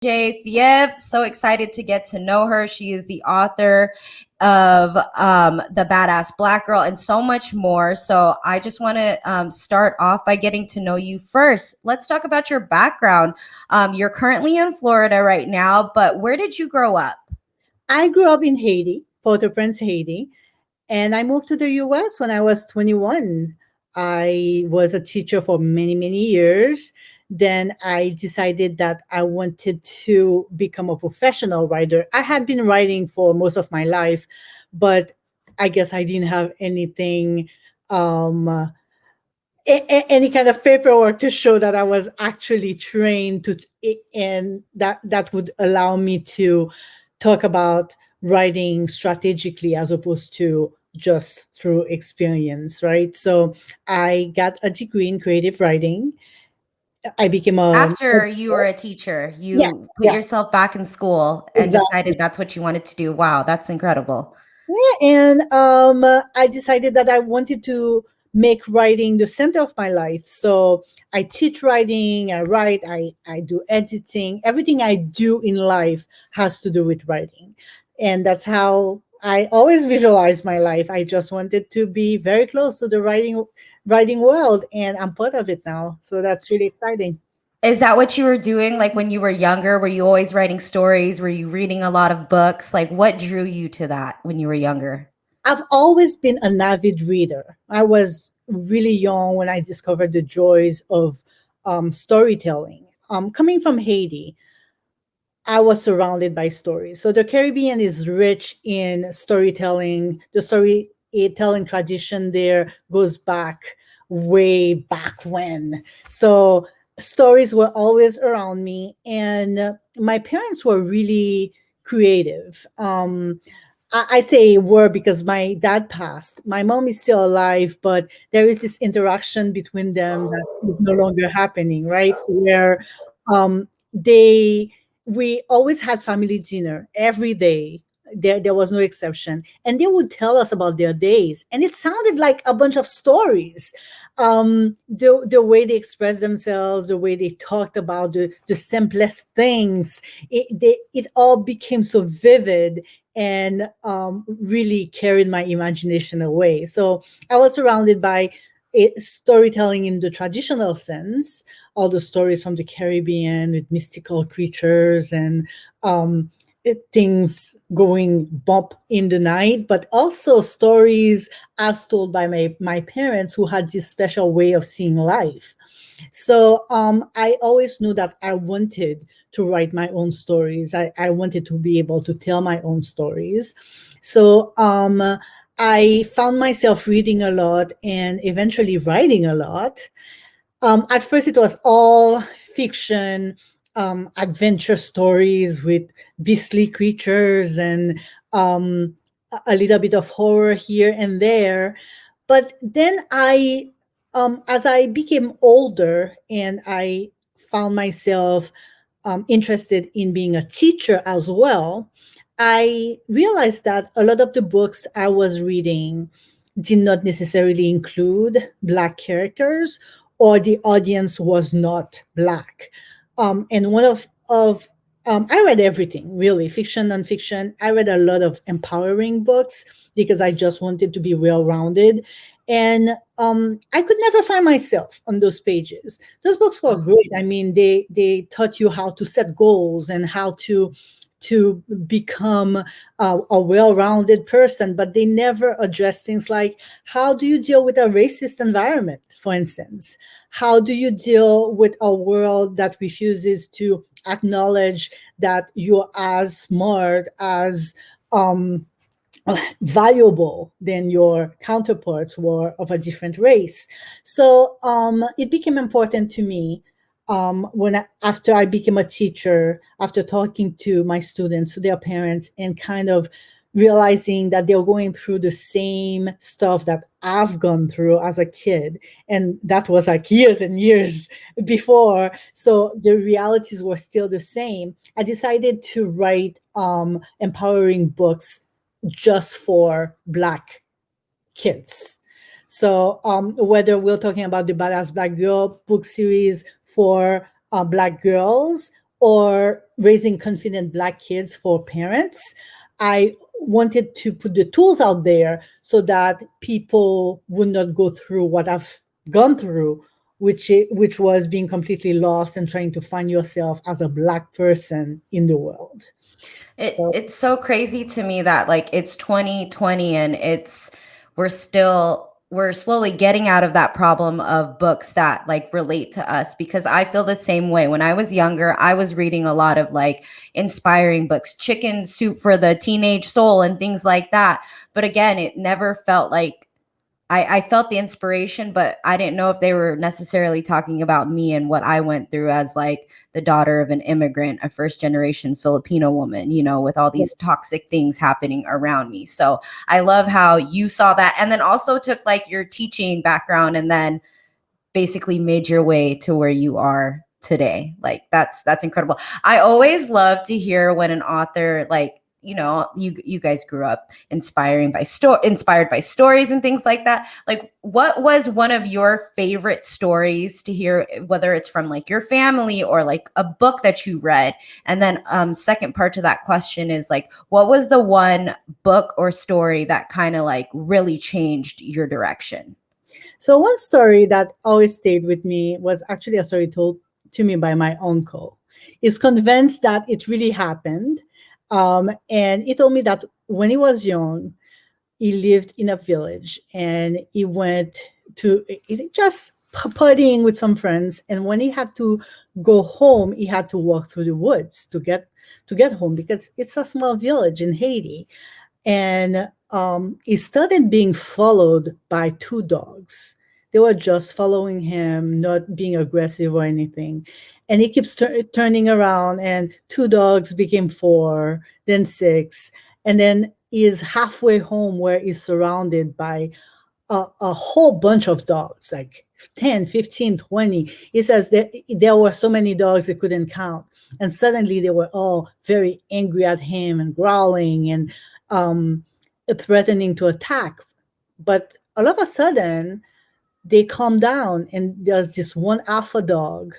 MJ Fievre. So excited to get to know her. She is the author of The Badass Black Girl and so much more. So I just want to start off by getting to know you first. Let's talk about your background. You're currently in Florida right now, but where did you grow up? I grew up in Haiti, Port-au-Prince, Haiti, and I moved to the US when I was 21. I was a teacher for many, many years. Then I decided that I wanted to become a professional writer. I had been writing for most of my life, but I guess I didn't have anything, um, any kind of paperwork to show that I was actually trained to, and that would allow me to talk about writing strategically as opposed to just through experience, right? So I got a degree in creative writing. I became a After you were a teacher, yes, you put yes, yourself back in school and exactly. decided that's what you wanted to do. Wow, that's incredible. Yeah, and I decided that I wanted to make writing the center of my life. So I teach writing, I write, I do editing. Everything I do in life has to do with writing. And that's how I always visualize my life. I just wanted to be very close to the writing world, and I'm part of it now. So that's really exciting. Is that what you were doing, like, when you were younger? Were you always writing stories? Were you reading a lot of books? Like, what drew you to that when you were younger? I've always been an avid reader. I was really young when I discovered the joys of storytelling. Coming from Haiti, I was surrounded by stories. So the Caribbean is rich in storytelling. The storytelling tradition there goes back way back when. So stories were always around me, and my parents were really creative. I say were because my dad passed. My mom is still alive, but there is this interaction between them that is no longer happening, right? Where they we always had family dinner every day. There was no exception. And they would tell us about their days. And it sounded like a bunch of stories. The way they expressed themselves, the way they talked about the simplest things, it all became so vivid and really carried my imagination away. So I was surrounded by storytelling in the traditional sense, all the stories from the Caribbean with mystical creatures and things going bump in the night, but also stories as told by my parents who had this special way of seeing life. So I always knew that I wanted to write my own stories. I wanted to be able to tell my own stories. So I found myself reading a lot and eventually writing a lot. At first, it was all fiction, adventure stories with beastly creatures and a little bit of horror here and there. But then as I became older and I found myself interested in being a teacher as well, I realized that a lot of the books I was reading did not necessarily include Black characters, or the audience was not Black. And one of I read everything really, fiction, nonfiction. I read a lot of empowering books because I just wanted to be well rounded. And I could never find myself on those pages. Those books were great. I mean, they taught you how to set goals and how to become a well-rounded person, but they never address things like, how do you deal with a racist environment, for instance? How do you deal with a world that refuses to acknowledge that you're as smart, as um, valuable than your counterparts were of a different race? So it became important to me after I became a teacher, after talking to my students, to their parents, and kind of realizing that they're going through the same stuff that I've gone through as a kid. And that was like years and years before. So the realities were still the same. I decided to write empowering books just for Black kids. So whether we're talking about the Badass Black Girl book series for Black girls, or raising confident Black kids for parents, I wanted to put the tools out there so that people would not go through what I've gone through, which was being completely lost and trying to find yourself as a Black person in the world. So, It's so crazy to me that like it's 2020 and we're slowly getting out of that problem of books that like relate to us, because I feel the same way. When I was younger, I was reading a lot of like inspiring books, Chicken Soup for the Teenage Soul and things like that. But again, it never felt like I felt the inspiration, but I didn't know if they were necessarily talking about me and what I went through as like the daughter of an immigrant, a first generation Filipino woman, with all these toxic things happening around me. So I love how you saw that and then also took like your teaching background and then basically made your way to where you are today. Like that's incredible. I always love to hear when an author like you guys grew up inspired by stories and things like that. Like what was one of your favorite stories to hear, whether it's from like your family or like a book that you read? And then second part to that question is like, what was the one book or story that kind of like really changed your direction? so one story that always stayed with me was actually a story told to me by my uncle. He's convinced that it really happened. And he told me that when he was young, he lived in a village and he went to just partying with some friends. And when he had to go home, he had to walk through the woods to get home because it's a small village in Haiti. And he started being followed by two dogs. They were just following him, not being aggressive or anything. And he keeps turning around, and two dogs became four, then six. And then he's halfway home where he's surrounded by a whole bunch of dogs, like 10, 15, 20. He says that there were so many dogs he couldn't count. And suddenly they were all very angry at him and growling and threatening to attack. But all of a sudden, they calm down, and there's this one alpha dog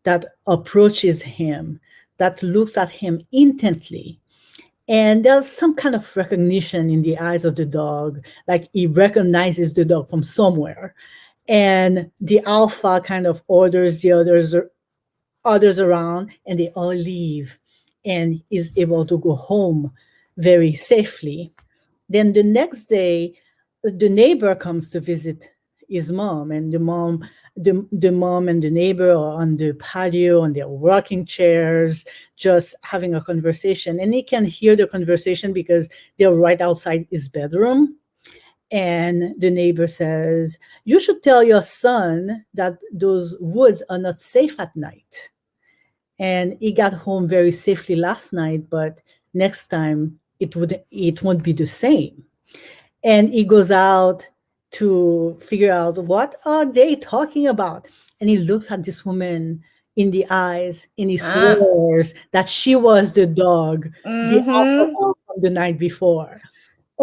that approaches him, that looks at him intently. And there's some kind of recognition in the eyes of the dog, like he recognizes the dog from somewhere. And the alpha kind of orders the others around, and they all leave, and is able to go home very safely. Then the next day, the neighbor comes to visit his mom, and the mom and the neighbor are on the patio on their rocking chairs, just having a conversation. And he can hear the conversation because they're right outside his bedroom. And the neighbor says, "You should tell your son that those woods are not safe at night." And he got home very safely last night, but next time it won't be the same. And he goes out to figure out what are they talking about. And he looks at this woman in the eyes and he Ah, swears that she was the dog, the alpha mm-hmm. dog from the night before.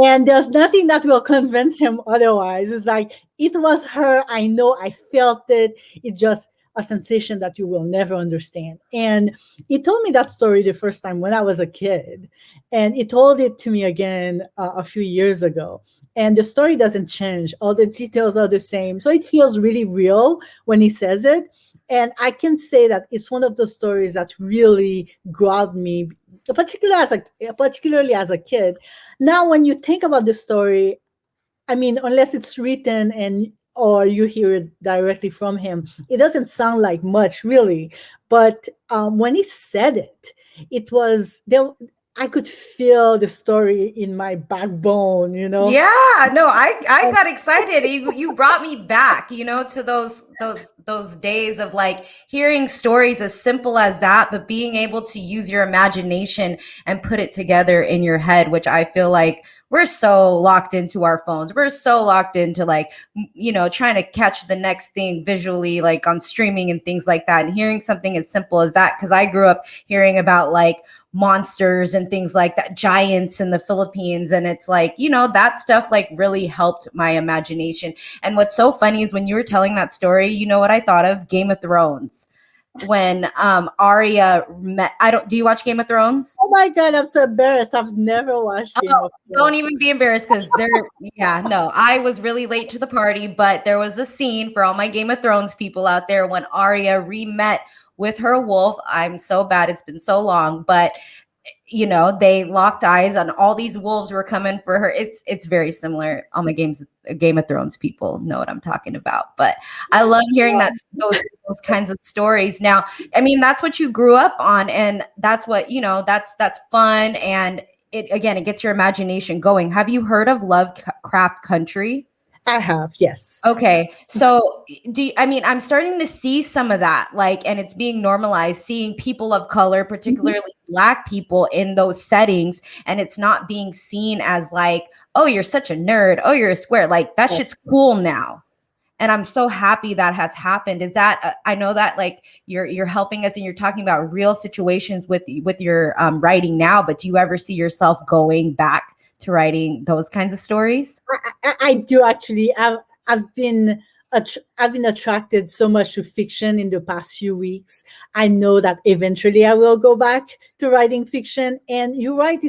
And there's nothing that will convince him otherwise. It's like, it was her. I know, I felt it. It's just a sensation that you will never understand. And he told me that story the first time when I was a kid. And he told it to me again a few years ago. And the story doesn't change. All the details are the same. So it feels really real when he says it. And I can say that it's one of those stories that really grabbed me, particularly as a kid. Now, when you think about the story, I mean, unless it's written and or you hear it directly from him, it doesn't sound like much, really. But when he said it, it was there. I could feel the story in my backbone, you know. Yeah, no, I got excited. You brought me back, to those days of like hearing stories as simple as that, but being able to use your imagination and put it together in your head, which I feel like we're so locked into our phones. We're so locked into like, trying to catch the next thing visually, like on streaming and things like that. And hearing something as simple as that, because I grew up hearing about like monsters and things like that, giants in the Philippines. And it's like, that stuff like really helped my imagination. And what's so funny is when you were telling that story, you know what I thought of? Game of Thrones. when Arya met. I don't. Do you watch Game of Thrones? Oh my God, I'm so embarrassed. I've never watched Game Oh, of Thrones. don't even be embarrassed because yeah, no, I was really late to the party, but there was a scene for all my Game of Thrones people out there when Arya re-met with her wolf. I'm so bad. It's been so long, but they locked eyes and all these wolves were coming for her. It's very similar. All my Game of Thrones people know what I'm talking about. But I love hearing those kinds of stories. Now, I mean, that's what you grew up on, and that's what that's fun, and it gets your imagination going. Have you heard of Lovecraft Country? I have, yes. Okay. So I mean, I'm starting to see some of that, like, and it's being normalized, seeing people of color, Mhm. particularly Black people in those settings. And it's not being seen as like, oh, you're such a nerd. Oh, you're a square. Like that shit's cool now. And I'm so happy that has happened. Is that, I know that like you're helping us and you're talking about real situations with your writing now, but do you ever see yourself going back to writing those kinds of stories? I do actually. I've been I've been attracted so much to fiction in the past few weeks. I know that eventually I will go back to writing fiction. And you're right.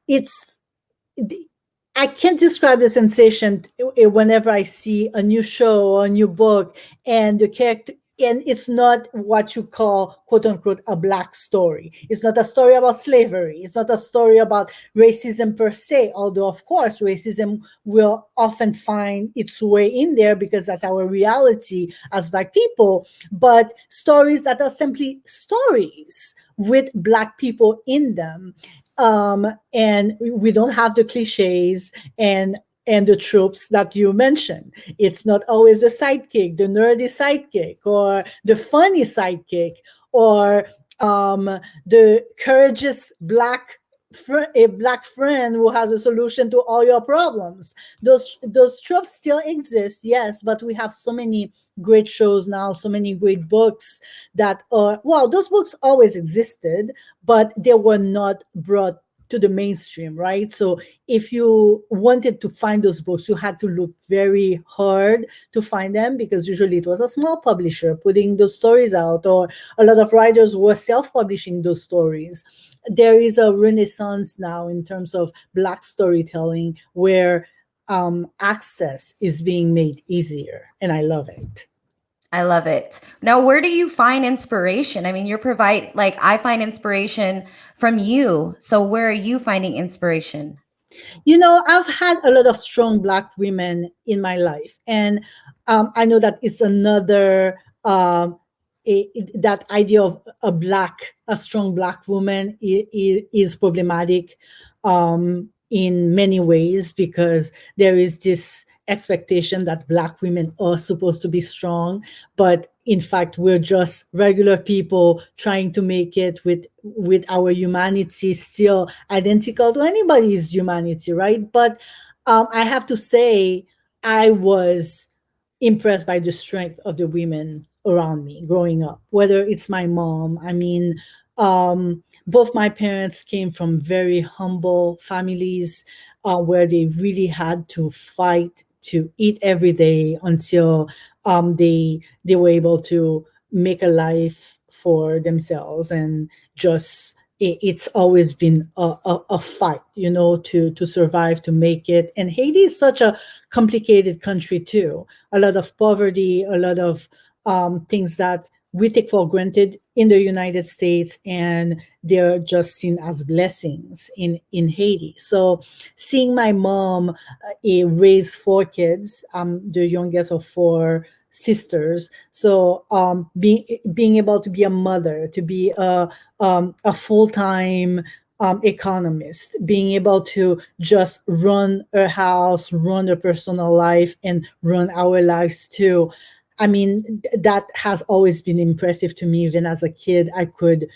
It's I can't describe the sensation whenever I see a new show or a new book and the character, and it's not what you call quote unquote a Black story. It's not a story about slavery. It's not a story about racism per se, although of course racism will often find its way in there because that's our reality as Black people. But stories that are simply stories with Black people in them, and we don't have the cliches and the tropes that you mentioned. It's not always the sidekick, the nerdy sidekick, or the funny sidekick, or the courageous a Black friend who has a solution to all your problems. Those tropes still exist, yes, but we have so many great shows now, so many great books that are, well, those books always existed, but they were not brought to the mainstream, right? So if you wanted to find those books, you had to look very hard to find them because usually it was a small publisher putting those stories out, or a lot of writers were self-publishing those stories. There is a renaissance now in terms of Black storytelling where access is being made easier, and I love it. I love it. Now, where do you find inspiration? I mean, like I find inspiration from you. So where are you finding inspiration? I've had a lot of strong Black women in my life, and I know that it's another that idea of a strong Black woman is problematic in many ways because there is this expectation that Black women are supposed to be strong, but in fact we're just regular people trying to make it with our humanity still identical to anybody's humanity, right? But I have to say I was impressed by the strength of the women around me growing up, whether it's my mom. I mean, both my parents came from very humble families where they really had to fight to eat every day until they were able to make a life for themselves. And just it's always been a fight, to survive, to make it. And Haiti is such a complicated country too. A lot of poverty, a lot of things that we take for granted in the United States, and they're just seen as blessings in Haiti. So seeing my mom raise four kids, the youngest of four sisters. So being able to be a mother, to be a full-time economist, being able to just run her house, run her personal life, and run our lives too. I mean, that has always been impressive to me. Even as a kid, I could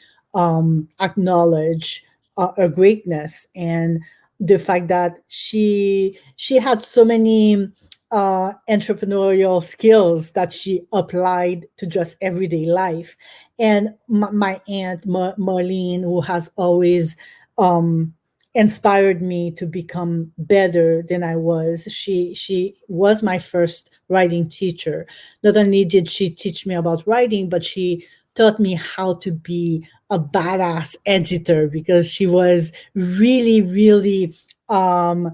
acknowledge her greatness and the fact that she had so many entrepreneurial skills that she applied to just everyday life. And my aunt Marlene, who has always um, inspired me to become better than I was. She was my first writing teacher. Not only did she teach me about writing, but she taught me how to be a badass editor, because she was really, really um,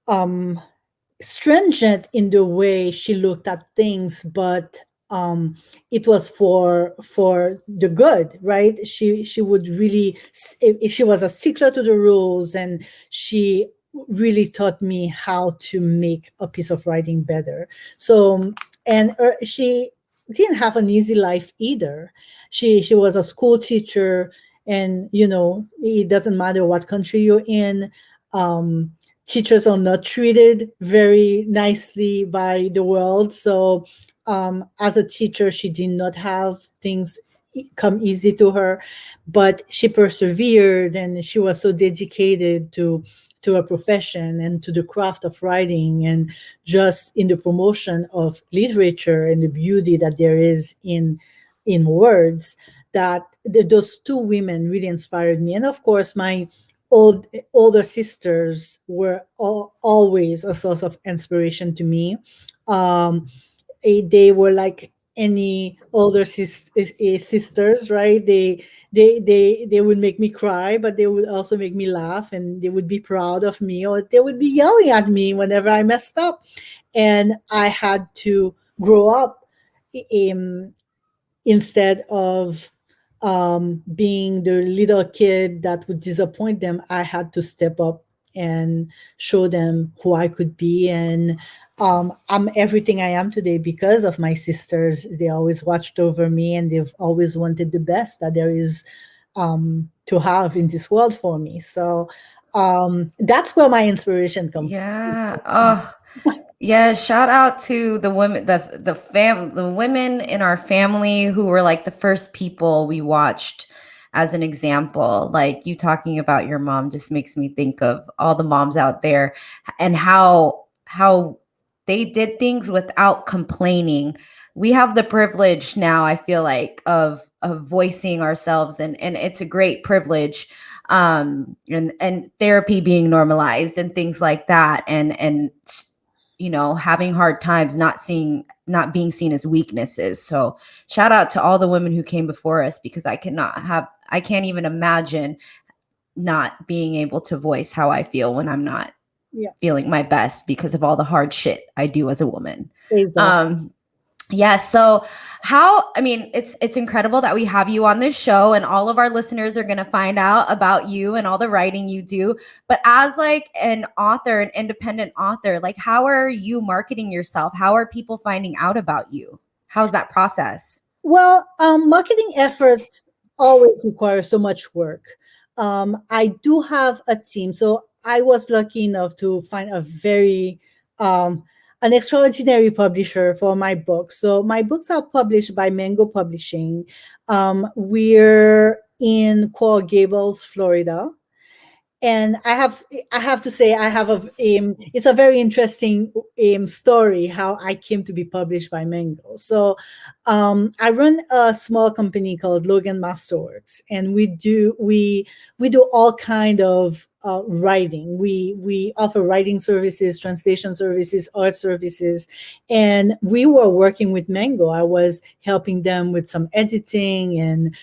um, stringent in the way she looked at things, but um, it was for the good, right? She would really, if she was a stickler to the rules, and she really taught me how to make a piece of writing better. So, and she didn't have an easy life either. She was a school teacher, and it doesn't matter what country you're in. Um, Teachers are not treated very nicely by the world. So, as a teacher, she did not have things come easy to her, but she persevered, and she was so dedicated to her profession and to the craft of writing, and just in the promotion of literature and the beauty that there is in words, that those two women really inspired me. And of course, my older sisters were always a source of inspiration to me. Um, they were like any older sisters, right? They would make me cry, but they would also make me laugh, and they would be proud of me, or they would be yelling at me whenever I messed up. And I had to grow up, um, instead of being the little kid that would disappoint them. I had to step up and show them who I could be. And I'm everything I am today because of my sisters. They always watched over me, and they've always wanted the best that there is to have in this world for me. So that's where my inspiration comes Yeah. Oh, yeah. Shout out to the women, the women in our family who were like the first people we watched as an example. Like you talking about your mom just makes me think of all the moms out there and how they did things without complaining. We have the privilege now, I feel like, of voicing ourselves, and it's a great privilege, and therapy being normalized and things like that, and having hard times, not being seen as weaknesses. So shout out to all the women who came before us, because I can't even imagine not being able to voice how I feel when I'm not yeah, feeling my best because of all the hard shit I do as a woman. exactly. um yeah, so it's incredible that we have you on this show, and all of our listeners are going to find out about you and all the writing you do. But as like an author, an independent author, like how are you marketing yourself? How are people finding out about you? How's that process? Well, marketing efforts always require so much work. I do have a team, so I was lucky enough to find um, an extraordinary publisher for my books. So my books are published by Mango Publishing. We're in Coral Gables, Florida, and I have to say, I have it's a very interesting story how I came to be published by Mango. So I run a small company called Logan Masterworks, and we do all kind of writing. We offer writing services, translation services, art services, and we were working with Mango. I was helping them with some editing and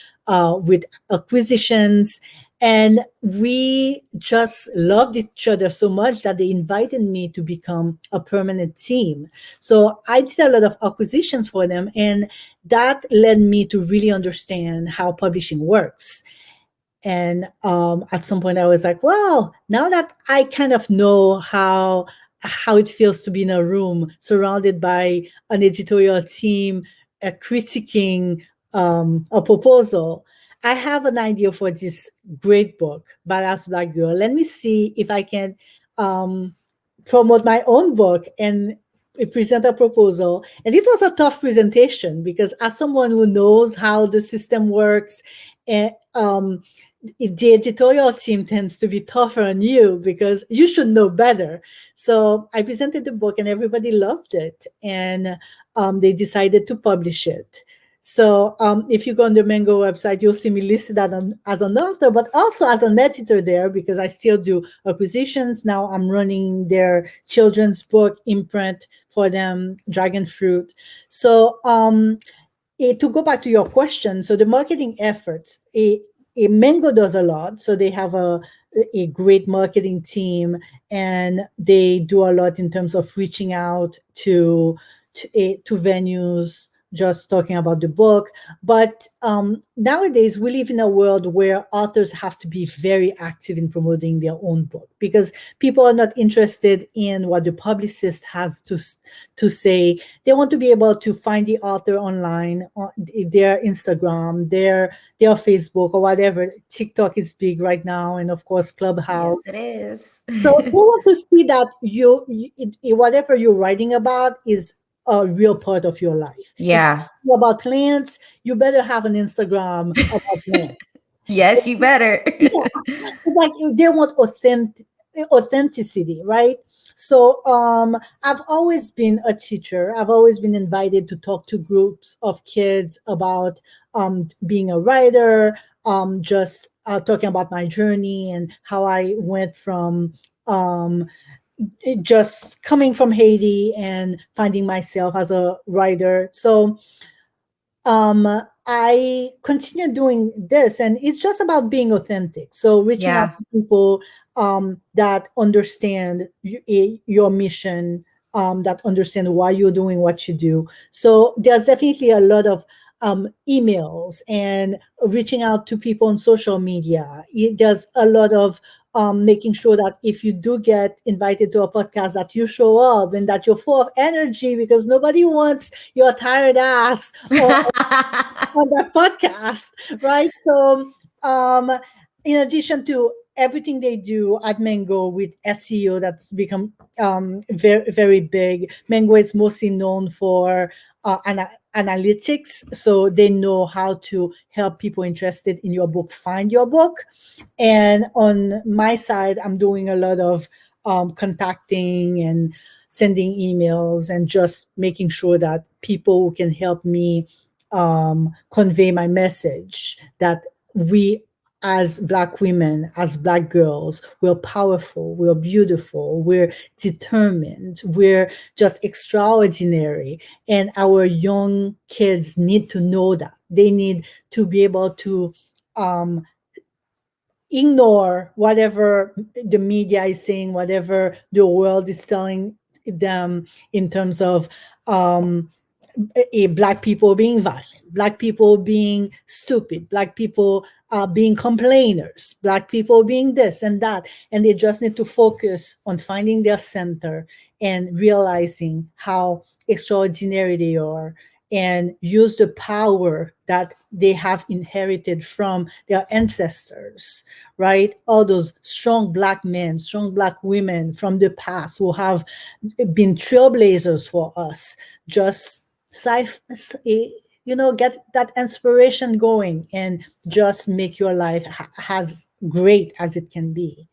with acquisitions, and we just loved each other so much that they invited me to become a permanent team. So I did a lot of acquisitions for them, and that led me to really understand how publishing works. And at some point, I was like, well, now that I kind of know how it feels to be in a room surrounded by an editorial team critiquing a proposal, I have an idea for this great book, Badass Black Girl. Let me see if I can um, promote my own book and present a proposal. And it was a tough presentation because, as someone who knows how the system works, and the editorial team tends to be tougher on you because you should know better. So I presented the book, and everybody loved it, and they decided to publish it. So if you go on the Mango website, you'll see me listed as an author, but also as an editor there, because I still do acquisitions. Now I'm running their children's book imprint for them, Dragon Fruit. So to go back to your question, so the marketing efforts, Mango does a lot. So they have a great marketing team, and they do a lot in terms of reaching out to venues, just talking about the book. But nowadays, we live in a world where authors have to be very active in promoting their own book, because people are not interested in what the publicist has to say. They want to be able to find the author online on their Instagram, their Facebook, or whatever. TikTok is big right now, and of course Yes, Clubhouse. it is. So they want to see that whatever you're writing about is a real part of your life. If Yeah. you're about plants, you better have an Instagram about plants. Yes, you better. Yeah, it's like they want authenticity, right? So I've always been a teacher. I've always been invited to talk to groups of kids about being a writer, just talking about my journey and how I went from um, just coming from Haiti and finding myself as a writer. So um I continue doing this, and it's just about being authentic. So reaching out Yeah. to people that understand your mission, that understand why you're doing what you do. So there's definitely a lot of emails and reaching out to people on social media. There's a lot of making sure that if you do get invited to a podcast, that you show up and that you're full of energy, because nobody wants your tired ass on that podcast, right? So, um, in addition to everything they do at Mango with SEO, that's become very, very big. Mango is mostly known for analytics, so they know how to help people interested in your book find your book. And on my side, I'm doing a lot of contacting and sending emails and just making sure that people who can help me convey my message, that we as Black women, as Black girls, we're powerful, we're beautiful, we're determined, we're just extraordinary. And our young kids need to know that. They need to be able to um, ignore whatever the media is saying, whatever the world is telling them in terms of um, Black people being violent, Black people being stupid, Black people being complainers, Black people being this and that. And they just need to focus on finding their center and realizing how extraordinary they are, and use the power that they have inherited from their ancestors, right? All those strong Black men, strong Black women from the past who have been trailblazers for us. Just get that inspiration going, and just make your life as great as it can be.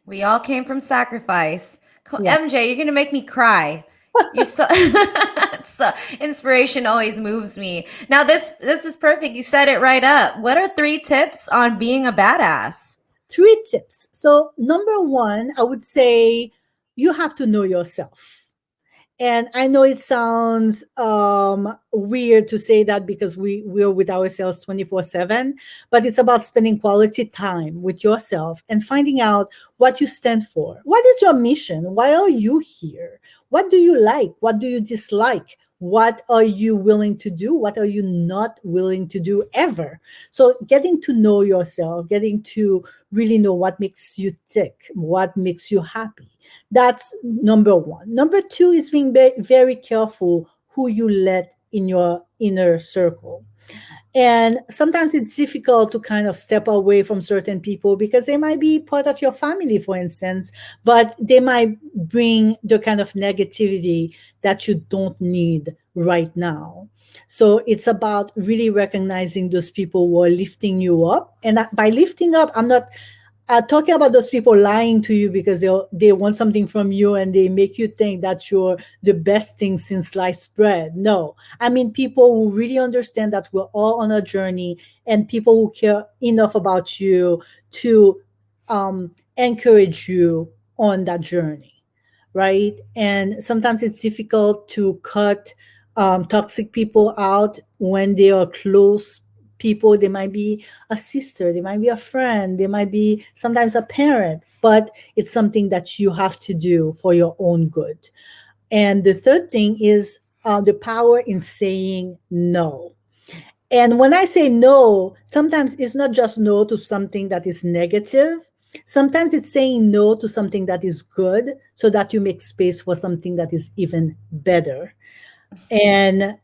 We all came from sacrifice. Yes. MJ, you're gonna make me cry. You're so, so inspiration always moves me. Now this is perfect. You set it right up. What are 3 tips on being a badass? 3 tips. So number one, I would say you have to know yourself. And I know it sounds weird to say that, because we're with ourselves 24/7, but it's about spending quality time with yourself and finding out what you stand for. What is your mission? Why are you here? What do you like? What do you dislike? What are you willing to do? What are you not willing to do ever? So, getting to know yourself, getting to really know what makes you tick, what makes you happy. That's number one. Number two is being very careful who you let in your inner circle. And sometimes it's difficult to kind of step away from certain people, because they might be part of your family, for instance, but they might bring the kind of negativity that you don't need right now. So it's about really recognizing those people who are lifting you up. And by lifting up, I'm not talking about those people lying to you because they want something from you, and they make you think that you're the best thing since sliced bread. No, I mean people who really understand that we're all on a journey, and people who care enough about you to encourage you on that journey, right? And sometimes it's difficult to cut toxic people out when they are close people. They might be a sister, they might be a friend, they might be sometimes a parent, but it's something that you have to do for your own good. And the third thing is the power in saying no. And when I say no, sometimes it's not just no to something that is negative. Sometimes it's saying no to something that is good so that you make space for something that is even better. And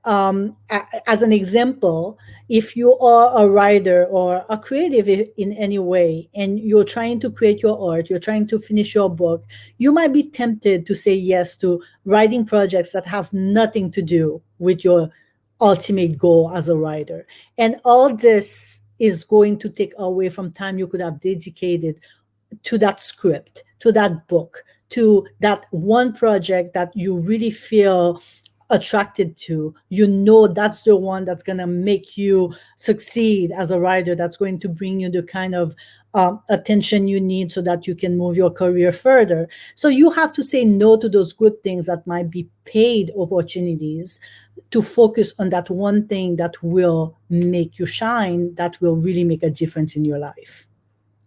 as an example, if you are a writer or a creative in any way, and you're trying to create your art, you're trying to finish your book, you might be tempted to say yes to writing projects that have nothing to do with your ultimate goal as a writer. And all this is going to take away from time you could have dedicated to that script, to that book, to that one project that you really feel attracted to. You know that's the one that's going to make you succeed as a writer, that's going to bring you the kind of attention you need so that you can move your career further. So you have to say no to those good things that might be paid opportunities to focus on that one thing that will make you shine, that will really make a difference in your life.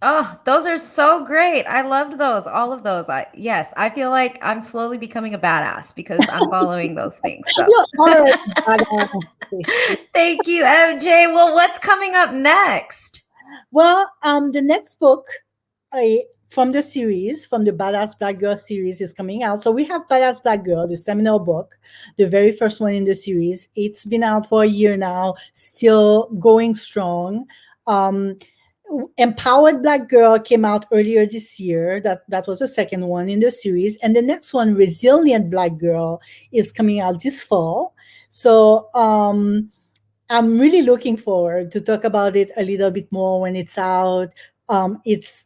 Oh, those are so great. I loved those, all of those. Yes, I feel like I'm slowly becoming a badass because I'm following those things. So You are a badass. thank you, MJ. Well, what's coming up next? Well, the next book from the series, from the Badass Black Girl series, is coming out. So we have Badass Black Girl, the seminal book, the very first one in the series. It's been out for a year now, still going strong. Um, Empowered Black Girl came out earlier this year. That was the second one in the series, and the next one, Resilient Black Girl, is coming out this fall. So I'm really looking forward to talk about it a little bit more when it's out. It's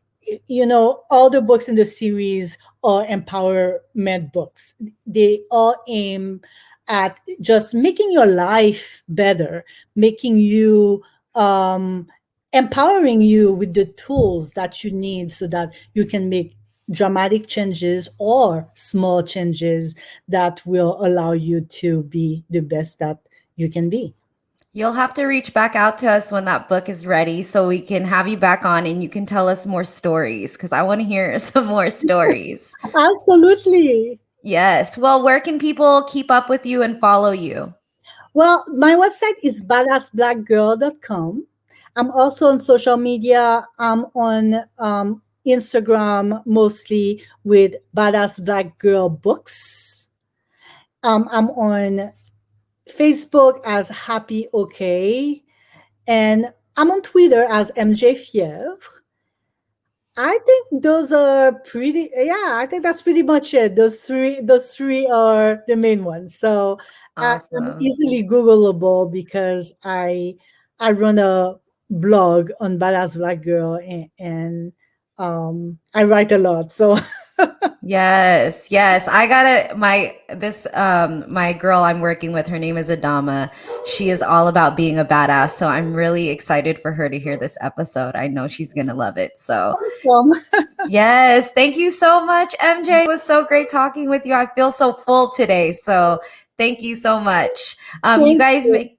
all the books in the series are empowerment books. They all aim at just making your life better, making you empowering you with the tools that you need so that you can make dramatic changes or small changes that will allow you to be the best that you can be. You'll have to reach back out to us when that book is ready so we can have you back on and you can tell us more stories because I want to hear some more stories. Absolutely. Yes. Well, where can people keep up with you and follow you? Well, my website is badassblackgirl.com. I'm also on social media. I'm on Instagram mostly with Badass Black Girl Books. I'm on Facebook as Happy Okay. And I'm on Twitter as MJ Fievre. I think those are pretty. Yeah, I think that's pretty much it. Those three are the main ones. So I'm Awesome. easily Googleable because I run a blog on Badass Black Girl, and I write a lot. So Yes, yes. I gotta my girl I'm working with, her name is Adama. She is all about being a badass. So I'm really excited for her to hear this episode. I know she's gonna love it. So um, yes, thank you so much, MJ. It was so great talking with you. I feel so full today. So thank you so much. You thank guys you.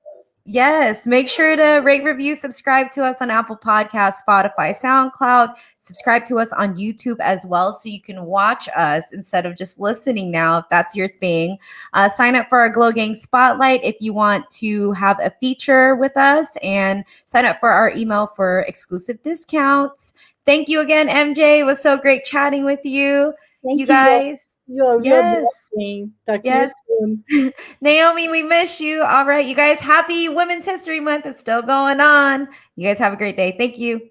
make sure to rate, review, subscribe to us on Apple Podcasts, Spotify, SoundCloud. Subscribe to us on YouTube as well so you can watch us instead of just listening now if that's your thing. Sign up for our Glow Gang Spotlight if you want to have a feature with us, and sign up for our email for exclusive discounts. Thank you again, MJ. It was so great chatting with you. You Thank you. guys, You're a real yes, blessing. Talk to you yes. soon. Naomi, we miss you. All right, you guys, happy Women's History Month. It's still going on. You guys have a great day. Thank you.